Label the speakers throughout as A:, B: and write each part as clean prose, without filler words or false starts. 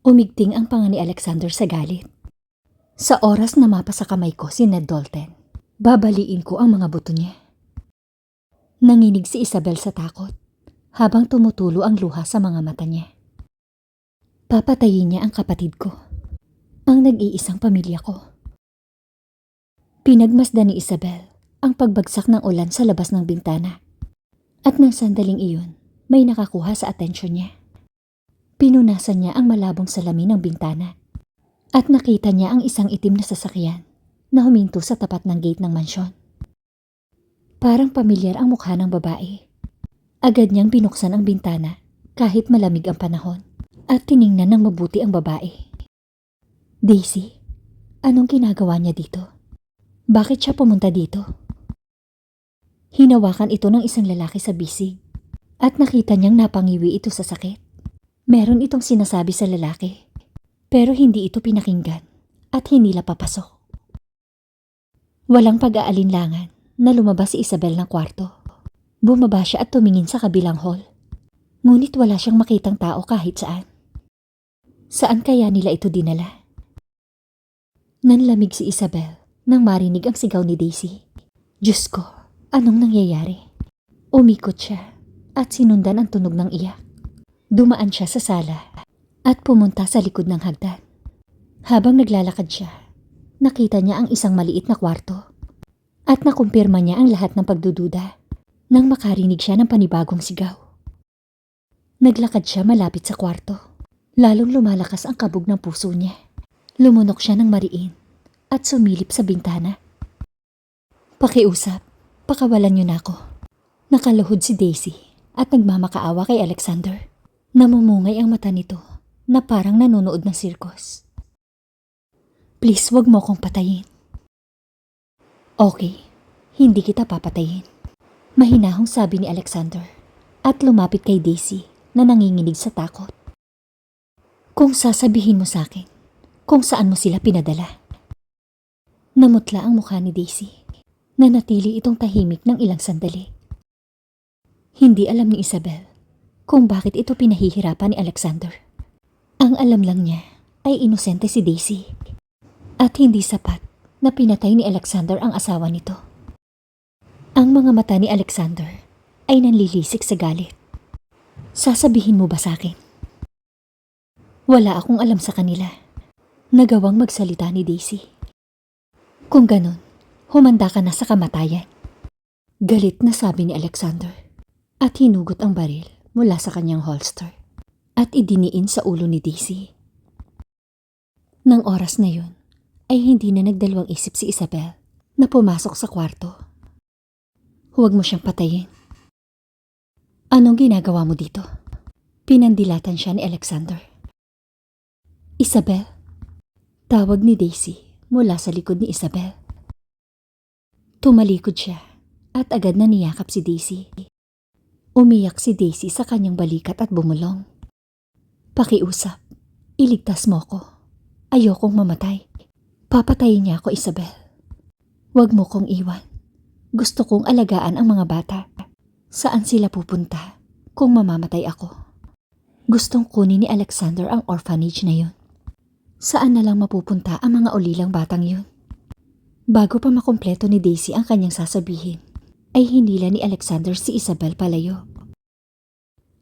A: Umigting ang panga ni Alexander sa galit. Sa oras na mapa sa kamay ko si Ned Dalton, babaliin ko ang mga buto niya. Nanginig si Isabel sa takot habang tumutulo ang luha sa mga mata niya. Papatayin niya ang kapatid ko, ang nag-iisang pamilya ko. Pinagmasdan ni Isabel ang pagbagsak ng ulan sa labas ng bintana at nang sandaling iyon may nakakuha sa atensyon niya. Pinunasan niya ang malabong salamin ng bintana at nakita niya ang isang itim na sasakyan na huminto sa tapat ng gate ng mansyon. Parang pamilyar ang mukha ng babae. Agad niyang binuksan ang bintana kahit malamig ang panahon at tiningnan ng mabuti ang babae. Daisy, anong ginagawa niya dito? Bakit siya pumunta dito? Hinawakan ito ng isang lalaki sa bisig at nakita niyang napangiwi ito sa sakit. Meron itong sinasabi sa lalaki, pero hindi ito pinakinggan at hinila papasok. Walang pag-aalinlangan na lumabas si Isabel ng kwarto. Bumaba siya at tumingin sa kabilang hall. Ngunit wala siyang makitang tao kahit saan. Saan kaya nila ito dinala? Nanlamig si Isabel nang marinig ang sigaw ni Daisy. Diyos ko, anong nangyayari? Umikot siya at sinundan ang tunog ng iyak. Dumaan siya sa sala at pumunta sa likod ng hagdan. Habang naglalakad siya, nakita niya ang isang maliit na kwarto at nakumpirma niya ang lahat ng pagdududa nang makarinig siya ng panibagong sigaw. Naglakad siya malapit sa kwarto. Lalong lumalakas ang kabog ng puso niya. Lumunok siya ng mariin at sumilip sa bintana. Pakiusap, pakawalan niyo na ako. Nakaluhod si Daisy at nagmamakaawa kay Alexander. Namumungay ang mata nito na parang nanonood ng sirkos. Please, wag mo akong patayin. Okay, hindi kita papatayin. Mahinahong sabi ni Alexander at lumapit kay Daisy na nanginginig sa takot. Kung sasabihin mo sa akin kung saan mo sila pinadala. Namutla ang mukha ni Daisy na natili itong tahimik ng ilang sandali. Hindi alam ni Isabel kung bakit ito pinahihirapan ni Alexander. Ang alam lang niya ay inosente si Daisy at hindi sapat na pinatay ni Alexander ang asawa nito. Ang mga mata ni Alexander ay nanlilisik sa galit. Sasabihin mo ba sa akin? Wala akong alam sa kanila. Nagawang magsalita ni Daisy. Kung ganon, humanda ka na sa kamatayan. Galit na sabi ni Alexander at hinugot ang baril mula sa kanyang holster at idiniin sa ulo ni Daisy. Nang oras na yun, ay hindi na nagdalawang isip si Isabel na pumasok sa kwarto. Huwag mo siyang patayin. Anong ginagawa mo dito? Pinandilatan siya ni Alexander. Isabel, tawag ni Daisy mula sa likod ni Isabel. Tumalikod siya at agad na niyakap si Daisy. Umiyak si Daisy sa kanyang balikat at bumulong. Pakiusap, iligtas mo ko. Ayokong mamatay. Papatayin niya ako, Isabel. Huwag mo kong iwan. Gusto kong alagaan ang mga bata. Saan sila pupunta kung mamamatay ako? Gustong kunin ni Alexander ang orphanage na yun. Saan na lang mapupunta ang mga ulilang batang yun? Bago pa makumpleto ni Daisy ang kanyang sasabihin, ay hinila ni Alexander si Isabel palayo.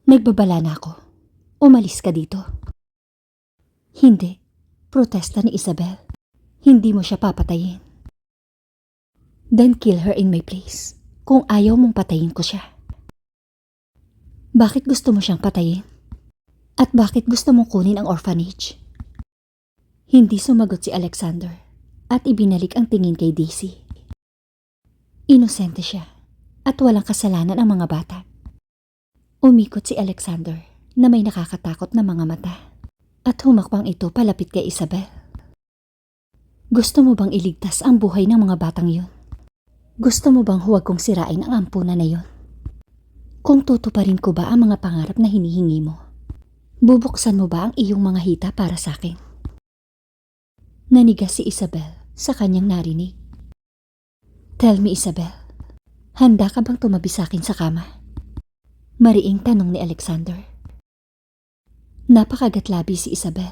A: Nagbabala na ako. Umalis ka dito. Hindi. Protesta ni Isabel. Hindi mo siya papatayin. Then kill her in my place. Kung ayaw mong patayin ko siya. Bakit gusto mo siyang patayin? At bakit gusto mong kunin ang orphanage? Hindi sumagot si Alexander at ibinalik ang tingin kay Daisy. Inosente siya at walang kasalanan ang mga bata. Umikot si Alexander na may nakakatakot na mga mata at humakbang ito palapit kay Isabel. Gusto mo bang iligtas ang buhay ng mga batang yun? Gusto mo bang huwag kong sirain ang ampunan na yun? Kung tutuparin ko ba ang mga pangarap na hinihingi mo? Bubuksan mo ba ang iyong mga hita para sa akin? Nanigas si Isabel sa kanyang narinig. Tell me, Isabel, handa ka bang tumabi sa akin sa kama? Mariing tanong ni Alexander. Napakagatlabi si Isabel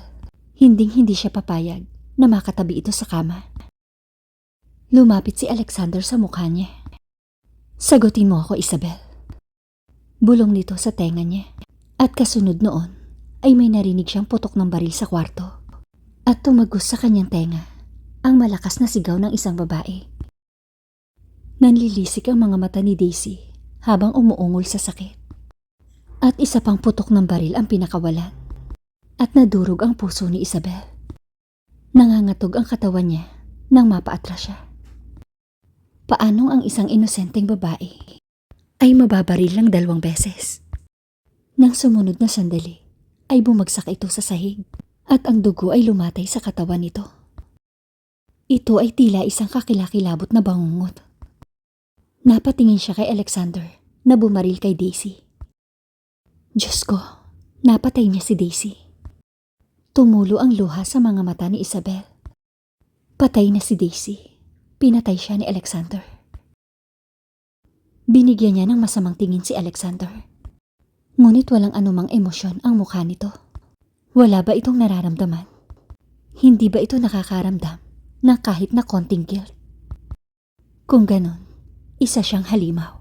A: Hinding-hindi siya papayag na makatabi ito sa kama. Lumapit si Alexander sa mukha niya. Sagutin mo ako, Isabel. Bulong nito sa tenga niya. At kasunod noon ay may narinig siyang putok ng baril sa kwarto. At tumagos sa kanyang tenga ang malakas na sigaw ng isang babae. Nanlilisik ang mga mata ni Daisy habang umuungol sa sakit. At isa pang putok ng baril ang pinakawalan. At nadurog ang puso ni Isabel. Nangangatog ang katawan niya nang mapaatras siya. Paanong ang isang inosenteng babae ay mababaril ng 2 beses? Nang sumunod na sandali ay bumagsak ito sa sahig at ang dugo ay lumatay sa katawan nito. Ito ay tila isang kakilakilabot na bangungot. Napatingin siya kay Alexander na bumaril kay Daisy. Diyos ko, napatay niya si Daisy. Tumulo ang luha sa mga mata ni Isabel. Patay na si Daisy. Pinatay siya ni Alexander. Binigyan niya ng masamang tingin si Alexander. Ngunit walang anumang emosyon ang mukha nito. Wala ba itong nararamdaman? Hindi ba ito nakakaramdam ng kahit na konting guilt? Kung ganon, isa siyang halimaw.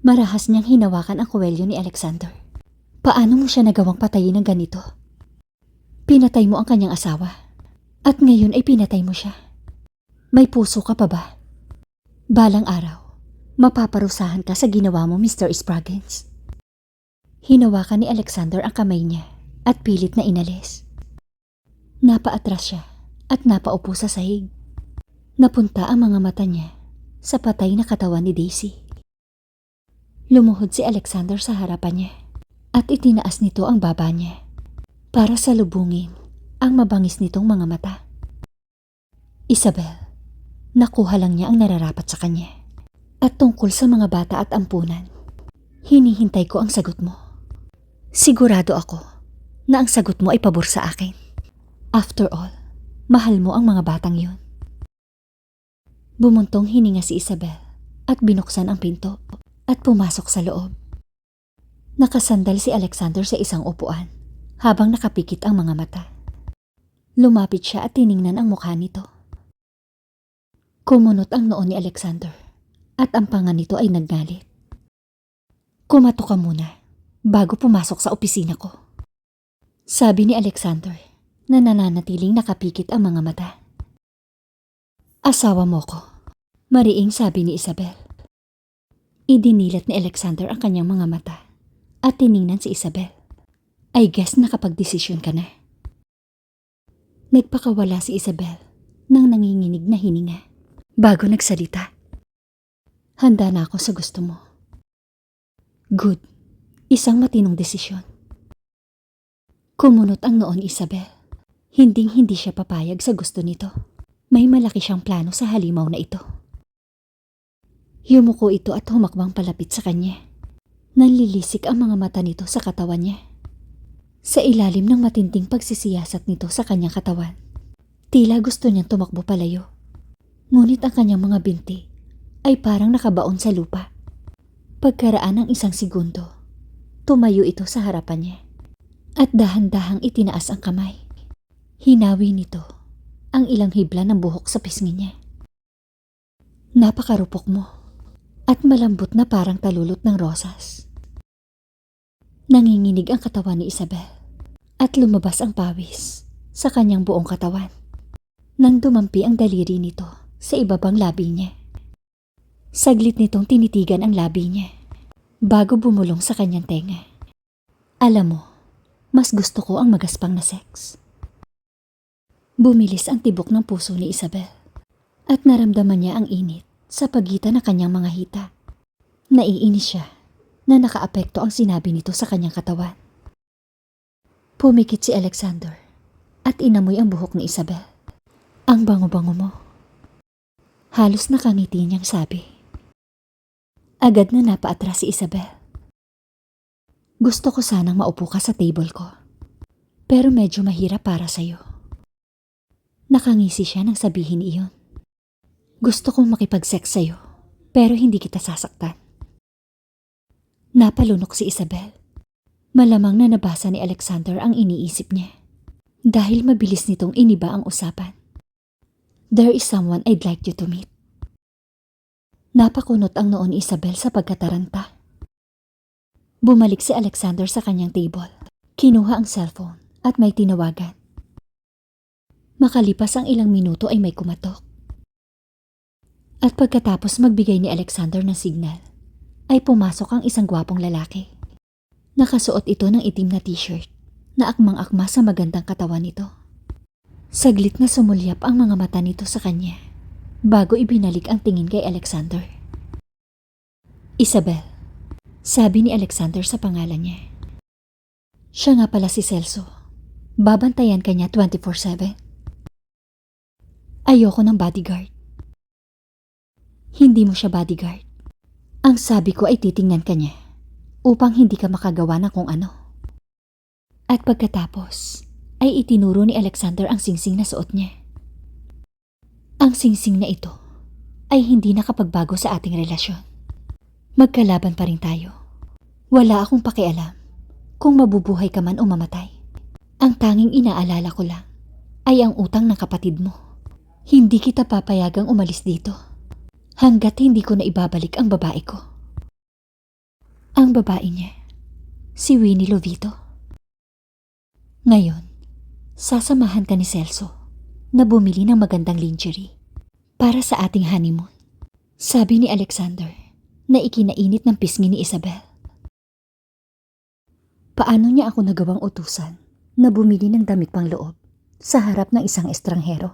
A: Marahas niyang hinawakan ang kuwelyo ni Alexander. Paano mo siya nagawang patayin ng ganito? Pinatay mo ang kanyang asawa. At ngayon ay pinatay mo siya. May puso ka pa ba? Balang araw, mapaparusahan ka sa ginawa mo, Mr. Spraggins. Hinawakan ni Alexander ang kamay niya at pilit na inalis. Napaatras siya at napaupo sa sahig. Napunta ang mga mata niya sa patay na katawan ni Daisy. Lumuhod si Alexander sa harapan niya at itinaas nito ang baba niya para salubungin ang mabangis nitong mga mata. Isabel, nakuha lang niya ang nararapat sa kanya. At tungkol sa mga bata at ampunan, hinihintay ko ang sagot mo. Sigurado ako na ang sagot mo ay pabor sa akin. After all, mahal mo ang mga batang yun. Bumuntong hininga si Isabel at binuksan ang pinto at pumasok sa loob. Nakasandal si Alexander sa isang upuan habang nakapikit ang mga mata. Lumapit siya at tiningnan ang mukha nito. Kumunot ang noo ni Alexander at ang panga nito ay naggalit. Kumato ka muna bago pumasok sa opisina ko. Sabi ni Alexander na nananatiling nakapikit ang mga mata. Asawa mo ko, mariing sabi ni Isabel. Idinilat ni Alexander ang kanyang mga mata at tiningnan si Isabel. I guess nakapagdesisyon ka na. Nagpakawala si Isabel nang nanginginig na hininga bago nagsalita. Handa na ako sa gusto mo. Good. Isang matinong desisyon. Kumunot ang noon Isabel. Hinding-hindi siya papayag sa gusto nito. May malaki siyang plano sa halimaw na ito. Yumuko ito at humakbang palapit sa kanya. Nanlilisik ang mga mata nito sa katawan niya. Sa ilalim ng matinding pagsisiyasat nito sa kanyang katawan, tila gusto niyang tumakbo palayo. Ngunit ang kanyang mga binti ay parang nakabaon sa lupa. Pagkaraan ng isang segundo, tumayo ito sa harapan niya at dahan-dahang itinaas ang kamay. Hinawi nito ang ilang hibla ng buhok sa pisngi niya. Napakarupok mo at malambot na parang talulot ng rosas. Nanginginig ang katawan ni Isabel at lumabas ang pawis sa kanyang buong katawan nang dumampi ang daliri nito sa ibabang labi niya. Saglit nitong tinitigan ang labi niya bago bumulong sa kanyang tenga. Alam mo, mas gusto ko ang magaspang na sex. Bumilis ang tibok ng puso ni Isabel at naramdaman niya ang init sa pagitan ng kanyang mga hita. Naiinis siya na nakaapekto ang sinabi nito sa kanyang katawan. Pumikit si Alexander at inamoy ang buhok ni Isabel. Ang bango-bango mo. Halos nakangiti niyang sabi. Agad na napaatras si Isabel. Gusto ko sanang maupo ka sa table ko, pero medyo mahirap para sa'yo. Nakangisi siya nang sabihin iyon. Gusto kong makipag-sex sa'yo, pero hindi kita sasaktan. Napalunok si Isabel. Malamang na nabasa ni Alexander ang iniisip niya. Dahil mabilis nitong iniba ang usapan. There is someone I'd like you to meet. Napakunot ang noo ni Isabel sa pagkataranta. Bumalik si Alexander sa kanyang table. Kinuha ang cellphone at may tinawagan. Makalipas ang ilang minuto ay may kumatok. At pagkatapos magbigay ni Alexander ng signal, ay pumasok ang isang gwapong lalaki. Nakasuot ito ng itim na t-shirt na akmang-akma sa magandang katawan nito. Saglit na sumulyap ang mga mata nito sa kanya bago ibinalik ang tingin kay Alexander. Isabel, sabi ni Alexander sa pangalan niya. Siya nga pala si Celso. Babantayan ka niya 24/7. Ayoko ng bodyguard. Hindi mo siya bodyguard. Ang sabi ko ay titingnan ka niya upang hindi ka makagawa ng kung ano. At pagkatapos ay itinuro ni Alexander ang singsing na suot niya. Ang singsing na ito ay hindi nakapagbago sa ating relasyon. Magkalaban pa rin tayo. Wala akong pakialam kung mabubuhay ka man o mamatay. Ang tanging inaalala ko lang ay ang utang ng kapatid mo. Hindi kita papayagang umalis dito hanggat hindi ko na ibabalik ang babae ko. Ang babae niya, si Winnie Lovito. Ngayon, sasamahan ka ni Celso na bumili ng magandang lingerie para sa ating honeymoon. Sabi ni Alexander na ikinainit ng pisngi ni Isabel. Paano niya ako nagawang utusan na bumili ng damit pang loob sa harap ng isang estranghero?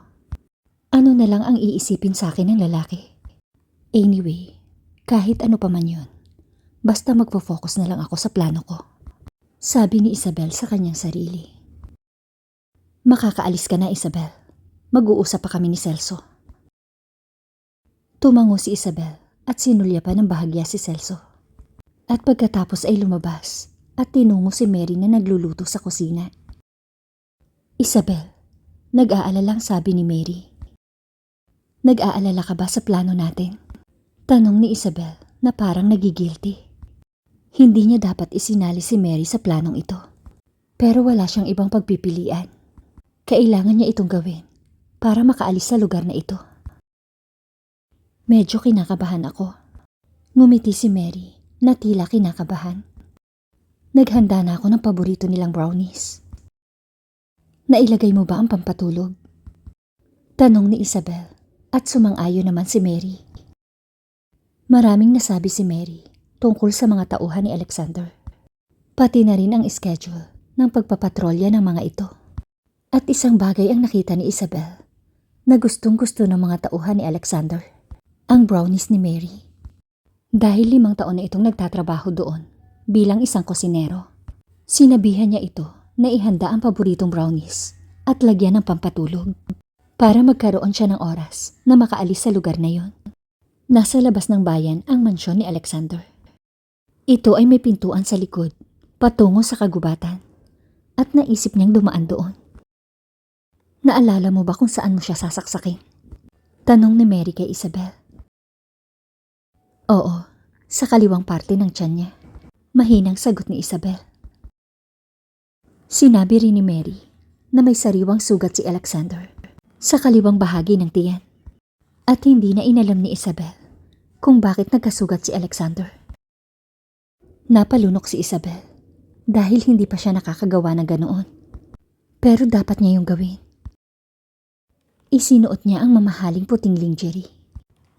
A: Ano na lang ang iisipin sa akin ng lalaki? Anyway, kahit ano pa man yun, basta magpo-focus na lang ako sa plano ko. Sabi ni Isabel sa kanyang sarili. Makakaalis ka na, Isabel. Mag-uusap pa kami ni Celso. Tumango si Isabel at sinulyapan ng bahagya si Celso. At pagkatapos ay lumabas at tinungo si Mary na nagluluto sa kusina. Isabel, nag-aalalang sabi ni Mary. Nag-aalala ka ba sa plano natin? Tanong ni Isabel na parang nagigilty. Hindi niya dapat isinali si Mary sa planong ito. Pero wala siyang ibang pagpipilian. Kailangan niya itong gawin para makaalis sa lugar na ito. Medyo kinakabahan ako. Ngumiti si Mary na tila kinakabahan. Naghanda na ako ng paborito nilang brownies. Nailagay mo ba ang pampatulog? Tanong ni Isabel at sumang-ayon naman si Mary. Maraming nasabi si Mary tungkol sa mga tauhan ni Alexander. Pati na rin ang schedule ng pagpapatrolya ng mga ito. At isang bagay ang nakita ni Isabel na gustong-gusto ng mga tauhan ni Alexander. Ang brownies ni Mary. Dahil 5 taon na itong nagtatrabaho doon bilang isang kusinero. Sinabihan niya ito na ihanda ang paboritong brownies at lagyan ng pampatulog para magkaroon siya ng oras na makaalis sa lugar na yon. Nasa labas ng bayan ang mansyon ni Alexander. Ito ay may pintuan sa likod, patungo sa kagubatan, at naisip niyang dumaan doon. Naalala mo ba kung saan mo siya sasaksakin? Tanong ni Mary kay Isabel. Oo, sa kaliwang parte ng tiyan niya. Mahinang sagot ni Isabel. Sinabi rin ni Mary na may sariwang sugat si Alexander sa kaliwang bahagi ng tiyan. At hindi na inalam ni Isabel kung bakit nagkasugat si Alexander. Napalunok si Isabel dahil hindi pa siya nakakagawa ng ganoon. Pero dapat niya yung gawin. Isinuot niya ang mamahaling puting lingerie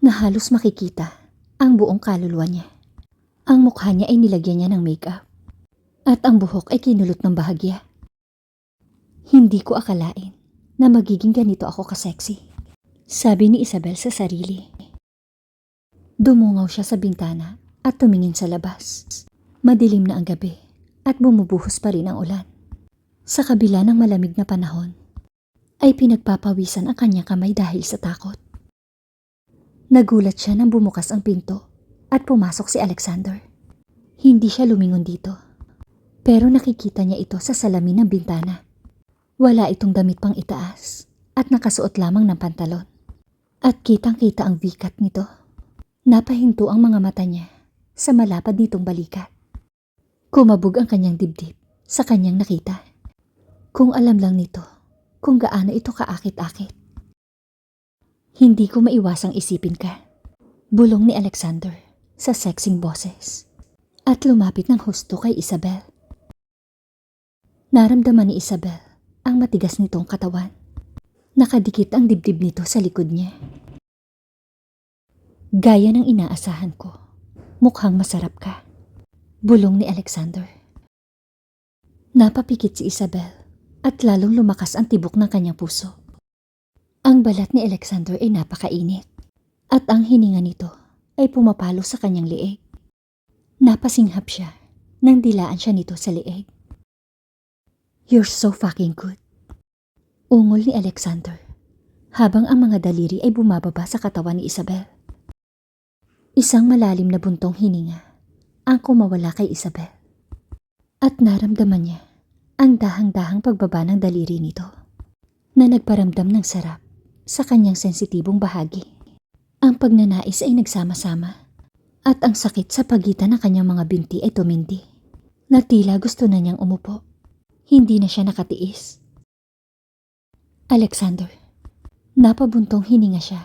A: na halos makikita ang buong kaluluwa niya. Ang mukha niya ay nilagyan niya ng makeup at ang buhok ay kinulot ng bahagya. Hindi ko akalain na magiging ganito ako kaseksi. Sabi ni Isabel sa sarili. Dumungaw siya sa bintana at tumingin sa labas. Madilim na ang gabi at bumubuhos pa rin ang ulan. Sa kabila ng malamig na panahon, ay pinagpapawisan ang kanyang kamay dahil sa takot. Nagulat siya nang bumukas ang pinto at pumasok si Alexander. Hindi siya lumingon dito, pero nakikita niya ito sa salamin ng bintana. Wala itong damit pang itaas at nakasuot lamang ng pantalon. At kitang-kita ang vikat nito. Napahinto ang mga mata niya sa malapad nitong balikat. Kumabog ang kanyang dibdib sa kanyang nakita. Kung alam lang nito kung gaano ito kaakit-akit. Hindi ko maiwasang isipin ka, bulong ni Alexander sa sexing boses at lumapit ng husto kay Isabel. Naramdaman ni Isabel ang matigas nitong katawan. Nakadikit ang dibdib nito sa likod niya. Gaya ng inaasahan ko, mukhang masarap ka, bulong ni Alexander. Napapikit si Isabel at lalong lumakas ang tibok ng kanyang puso. Ang balat ni Alexander ay napakainit at ang hininga nito ay pumapalo sa kanyang liig. Napasinghap siya nang dilaan siya nito sa liig. "You're so fucking good," ungol ni Alexander habang ang mga daliri ay bumababa sa katawan ni Isabel. Isang malalim na buntong hininga ang kumawala kay Isabel at naramdaman niya ang dahang-dahang pagbaba ng daliri nito na nagparamdam ng sarap sa kanyang sensitibong bahagi. Ang pagnanais ay nagsama-sama at ang sakit sa pagitan ng kanyang mga binti ay tumindi na tila gusto na niyang umupo. Hindi na siya nakatiis. Alexander. Napabuntong hininga siya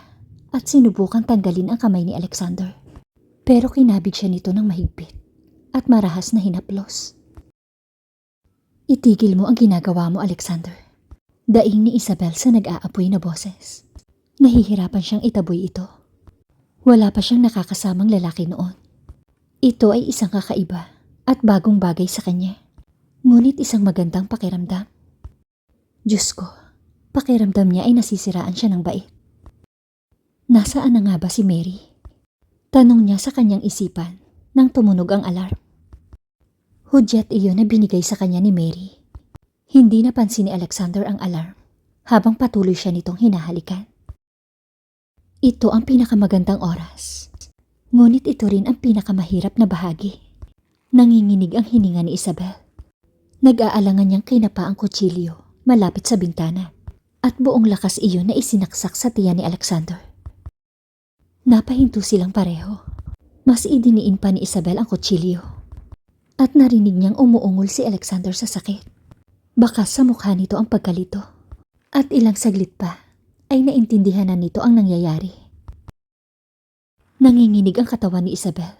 A: at sinubukang tanggalin ang kamay ni Alexander. Pero kinabig siya nito ng mahigpit at marahas na hinaplos. "Itigil mo ang ginagawa mo, Alexander," daing ni Isabel sa nag-aapoy na boses. Nahihirapan siyang itaboy ito. Wala pa siyang nakakasamang lalaki noon. Ito ay isang kakaiba at bagong bagay sa kanya. Ngunit isang magandang pakiramdam. Diyos ko, pakiramdam niya ay nasisiraan siya ng bait. Nasaan na nga ba si Mary? Tanong niya sa kanyang isipan nang tumunog ang alarm. Hudyat iyon na binigay sa kanya ni Mary. Hindi napansin ni Alexander ang alarm habang patuloy siya nitong hinahalikan. Ito ang pinakamagandang oras. Ngunit ito rin ang pinakamahirap na bahagi. Nanginginig ang hininga ni Isabel. Nag-aalangan niyang kinapa ang kutsilyo malapit sa bintana at buong lakas iyon na isinaksak sa tiyan ni Alexander. Napahinto silang pareho. Mas idiniin pa ni Isabel ang kutsilyo at narinig niyang umuungol si Alexander sa sakit. Baka sa mukha nito ang pagkalito at ilang saglit pa ay naintindihan na nito ang nangyayari. Nanginginig ang katawan ni Isabel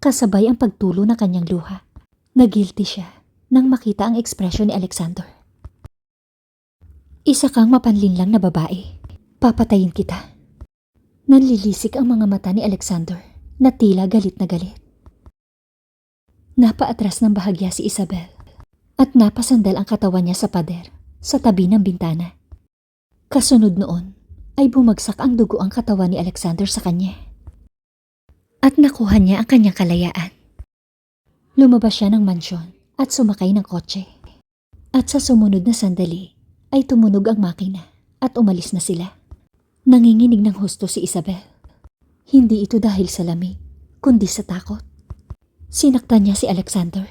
A: kasabay ang pagtulo ng kanyang luha. Nagilty siya nang makita ang ekspresyon ni Alexander. "Isa kang mapanlinlang na babae. Papatayin kita." Nanlilisik ang mga mata ni Alexander na tila galit na galit. Napaatras ng bahagya si Isabel at napasandal ang katawan niya sa pader sa tabi ng bintana. Kasunod noon ay bumagsak ang dugo ang katawan ni Alexander sa kanya at nakuha niya ang kanyang kalayaan. Lumabas siya ng mansyon at sumakay ng kotse at sa sumunod na sandali ay tumunog ang makina at umalis na sila. Nanginginig ng husto si Isabel. Hindi ito dahil sa lamig, kundi sa takot. Sinaktan niya si Alexander.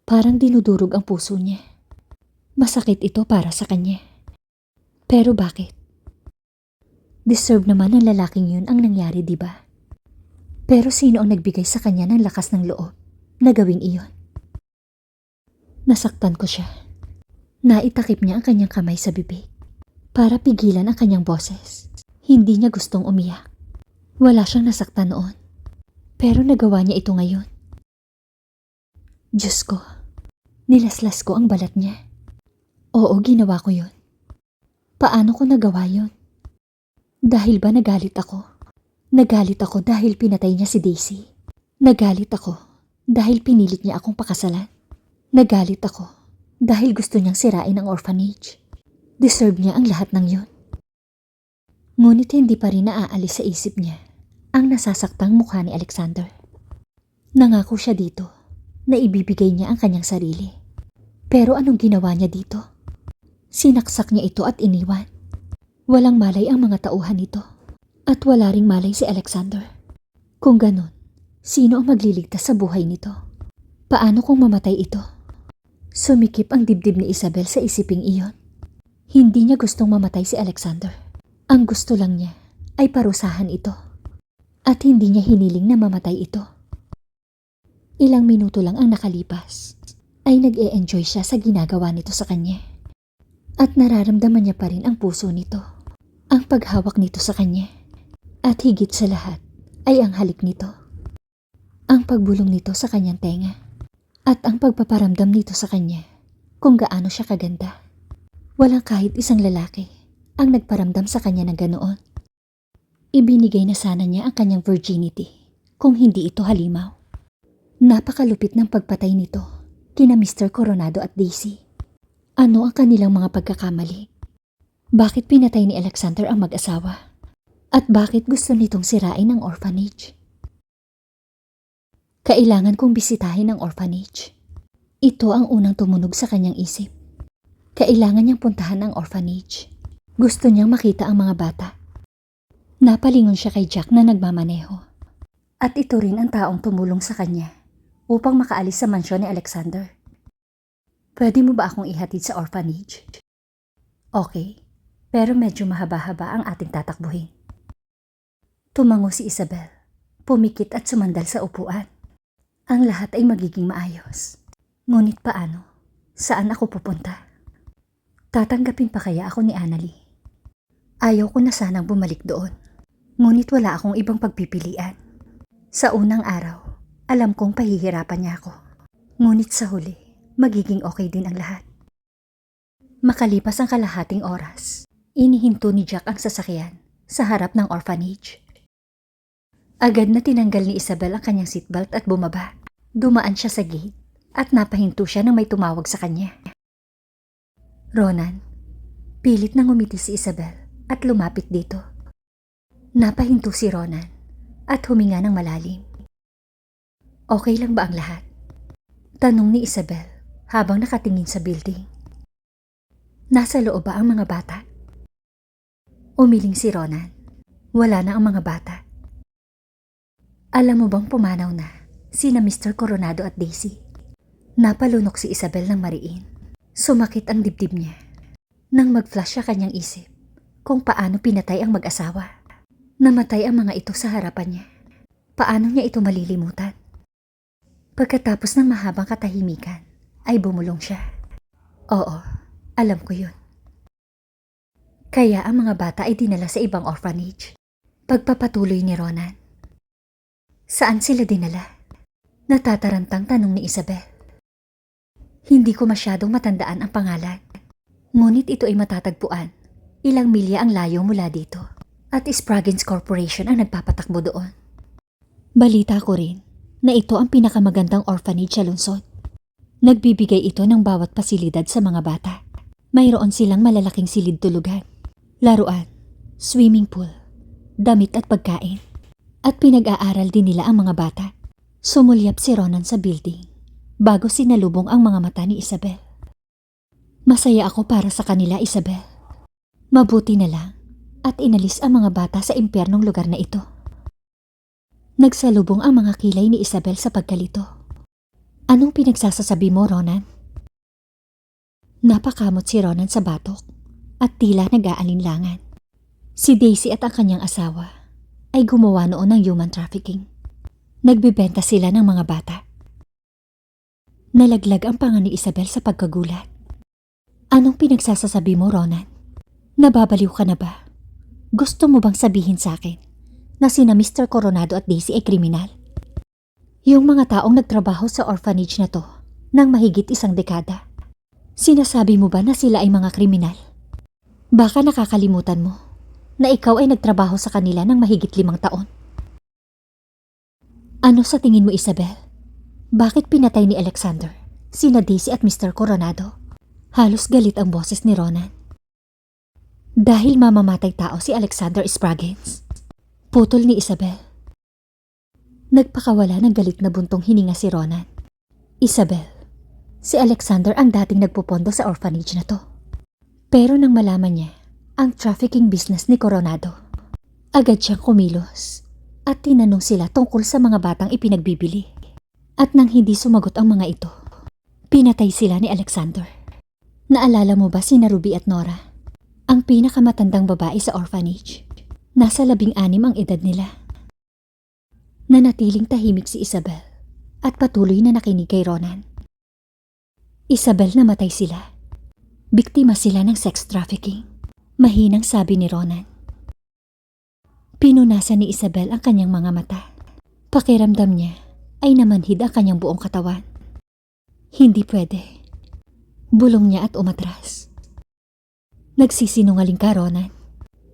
A: Parang dinudurog ang puso niya. Masakit ito para sa kanya. Pero bakit? Deserve naman ng lalaking yun ang nangyari, di ba? Pero sino ang nagbigay sa kanya ng lakas ng loob na gawing iyon? Nasaktan ko siya. Naitakip niya ang kanyang kamay sa bibig para pigilan ang kanyang boses. Hindi niya gustong umiyak. Wala siyang nasaktan noon. Pero nagawa niya ito ngayon. Diyos ko, nilaslas ko ang balat niya. Oo, ginawa ko yun. Paano ko nagawa yun? Dahil ba nagalit ako? Nagalit ako dahil pinatay niya si Daisy. Nagalit ako dahil pinilit niya akong pakasalan. Nagalit ako dahil gusto niyang sirain ang orphanage. Deserve niya ang lahat ng yun. Ngunit hindi pa rin naaalis sa isip niya ang nasasaktang mukha ni Alexander. Nangako siya dito na ibibigay niya ang kanyang sarili. Pero anong ginawa niya dito? Sinaksak niya ito at iniwan. Walang malay ang mga tauhan nito. At wala ring malay si Alexander. Kung ganun, sino ang magliligtas sa buhay nito? Paano kung mamatay ito? Sumikip ang dibdib ni Isabel sa isiping iyon. Hindi niya gustong mamatay si Alexander. Ang gusto lang niya ay parusahan ito. At hindi niya hiniling na mamatay ito. Ilang minuto lang ang nakalipas ay nag-e-enjoy siya sa ginagawa nito sa kanya. At nararamdaman niya pa rin ang puso nito, ang paghawak nito sa kanya. At higit sa lahat ay ang halik nito, ang pagbulong nito sa kanyang tenga, at ang pagpaparamdam nito sa kanya kung gaano siya kaganda. Walang kahit isang lalaki ang nagparamdam sa kanya ng ganoon. Ibinigay na sana niya ang kanyang virginity kung hindi ito halimaw. Napakalupit ng pagpatay nito kina Mr. Coronado at Daisy. Ano ang kanilang mga pagkakamali? Bakit pinatay ni Alexander ang mag-asawa? At bakit gusto nitong sirain ang orphanage? Kailangan kong bisitahin ang orphanage. Ito ang unang tumunog sa kanyang isip. Kailangan niyang puntahan ang orphanage. Gusto niyang makita ang mga bata. Napalingon siya kay Jack na nagmamaneho. At ito rin ang taong tumulong sa kanya upang makaalis sa mansyon ni Alexander. Pwede mo ba akong ihatid sa orphanage? Okay, pero medyo mahaba-haba ang ating tatakbuhin. Tumango si Isabel, pumikit at sumandal sa upuan. Ang lahat ay magiging maayos. Ngunit paano? Saan ako pupunta? Tatanggapin pa kaya ako ni Annalie? Ayaw ko na sanang bumalik doon. Ngunit wala akong ibang pagpipilian. Sa unang araw, alam kong pahihirapan niya ako. Ngunit sa huli, magiging okay din ang lahat. Makalipas ang kalahating oras, inihinto ni Jack ang sasakyan sa harap ng orphanage. Agad na tinanggal ni Isabel ang kanyang seatbelt at bumaba. Dumaan siya sa gate at napahinto siya nang may tumawag sa kanya. Ronan, pilit nang umiti si Isabel at lumapit dito. Napahinto si Ronan at huminga ng malalim. Okay lang ba ang lahat? Tanong ni Isabel habang nakatingin sa building. Nasa loob ba ang mga bata? Umiling si Ronan. Wala na ang mga bata. Alam mo bang pumanaw na sina Mr. Coronado at Daisy? Napalunok si Isabel ng mariin. Sumakit ang dibdib niya nang mag-flash sa kanyang isip kung paano pinatay ang mag-asawa. Namatay ang mga ito sa harapan niya. Paano niya ito malilimutan? Pagkatapos ng mahabang katahimikan, ay bumulong siya. Oo, alam ko yun. Kaya ang mga bata ay dinala sa ibang orphanage. Pagpapatuloy ni Ronan. Saan sila dinala? Natatarantang tanong ni Isabel. Hindi ko masyadong matandaan ang pangalan. Ngunit ito ay matatagpuan. Ilang milya ang layo mula dito. At Spraggins Corporation ang nagpapatakbo doon. Balita ko rin na ito ang pinakamagandang orphanage sa lungsod. Nagbibigay ito ng bawat pasilidad sa mga bata. Mayroon silang malalaking silid-tulugan, laruan, swimming pool, damit at pagkain. At pinag-aaral din nila ang mga bata. Sumulyap si Ronan sa building bago sinalubong ang mga mata ni Isabel. Masaya ako para sa kanila, Isabel. Mabuti na lang at inalis ang mga bata sa impyernong lugar na ito. Nagsalubong ang mga kilay ni Isabel sa pagkalito. Anong pinagsasasabi mo, Ronan? Napakamot si Ronan sa batok at tila nag-aalinlangan. Si Daisy at ang kanyang asawa ay gumawa noon ng human trafficking. Nagbibenta sila ng mga bata. Nalaglag ang panga ni Isabel sa pagkagulat. Anong pinagsasasabi mo, Ronan? Nababaliw ka na ba? Gusto mo bang sabihin sa akin na sina Mr. Coronado at Daisy ay kriminal? Yung mga taong nagtrabaho sa orphanage na to ng mahigit 1 dekada. Sinasabi mo ba na sila ay mga kriminal? Baka nakakalimutan mo na ikaw ay nagtrabaho sa kanila ng mahigit 5 taon. Ano sa tingin mo, Isabel? Bakit pinatay ni Alexander sina Daisy at Mr. Coronado? Halos galit ang boses ni Ronan. Dahil mamamatay tao si Alexander Spraggins. Putol ni Isabel. Nagpakawala ng galit na buntong hininga si Ronan. Isabel, si Alexander ang dating nagpupondo sa orphanage na to. Pero nang malaman niya ang trafficking business ni Coronado, agad siyang kumilos at tinanong sila tungkol sa mga batang ipinagbibili. At nang hindi sumagot ang mga ito, pinatay sila ni Alexander. Naalala mo ba sina Ruby at Nora? Ang pinakamatandang babae sa orphanage. Nasa 16 ang edad nila. Nanatiling tahimik si Isabel at patuloy na nakinig kay Ronan. Isabel, namatay sila. Biktima sila ng sex trafficking. Mahinang sabi ni Ronan. Pinunasan ni Isabel ang kanyang mga mata. Pakiramdam niya ay namanhid ang kanyang buong katawan. Hindi pwede. Bulong niya at umatras. Nagsisinungaling ka, Ronan.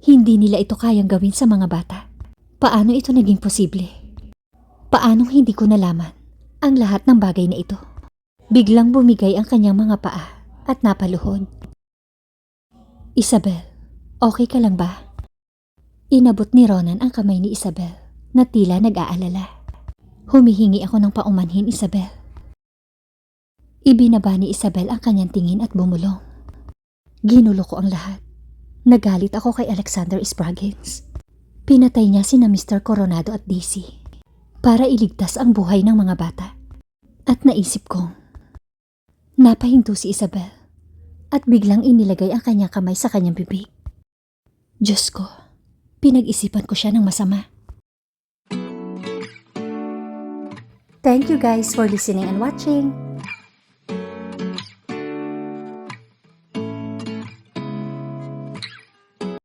A: Hindi nila ito kayang gawin sa mga bata. Paano ito naging posible? Paanong hindi ko nalaman ang lahat ng bagay na ito? Biglang bumigay ang kanyang mga paa at napaluhod. Isabel, okay ka lang ba? Inabot ni Ronan ang kamay ni Isabel na tila nag-aalala. Humihingi ako ng paumanhin, Isabel. Ibinaba ni Isabel ang kanyang tingin at bumulong. Ginulo ko ang lahat. Nagalit ako kay Alexander Spraggins. Pinatay niya sina Mr. Coronado at Daisy para iligtas ang buhay ng mga bata. At naisip kong napahinto si Isabel at biglang inilagay ang kanyang kamay sa kanyang bibig. Diyos ko, pinag-isipan ko siya ng masama. Thank you guys for listening and watching.